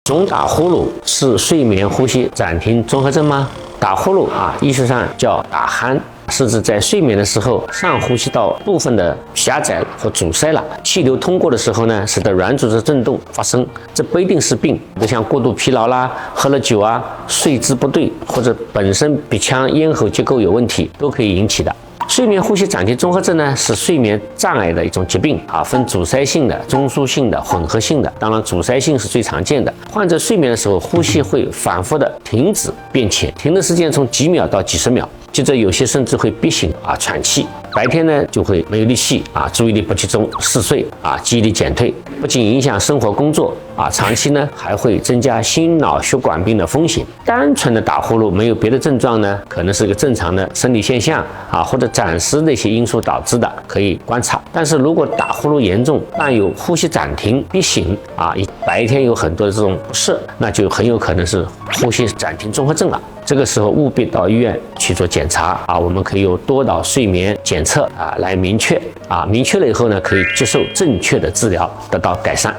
总打呼噜是睡眠呼吸暂停综合症吗？打呼噜医学上叫打鼾，是指在睡眠的时候，上呼吸道部分的狭窄或阻塞了，气流通过的时候呢，使得软组织振动发生。这不一定是病，比如像过度疲劳啦、喝了酒睡姿不对，或者本身鼻腔咽喉结构有问题，都可以引起的。睡眠呼吸暂停综合症呢，是睡眠障碍的一种疾病分阻塞性的、中枢性的、混合性的。当然，阻塞性是最常见的。患者睡眠的时候，呼吸会反复的停止变浅，停的时间从几秒到几十秒。接着有些甚至会憋醒喘气。白天呢就会没有力气注意力不集中、嗜睡记忆力减退，不仅影响生活工作长期呢还会增加心脑血管病的风险。单纯的打呼噜没有别的症状呢，可能是个正常的生理现象或者暂时的一些因素导致的，可以观察。但是如果打呼噜严重，伴有呼吸暂停、憋醒白天有很多的这种不适，那就很有可能是呼吸暂停综合症了。这个时候务必到医院去做检查我们可以有多导睡眠检测来明确了以后呢，可以接受正确的治疗，得到改善。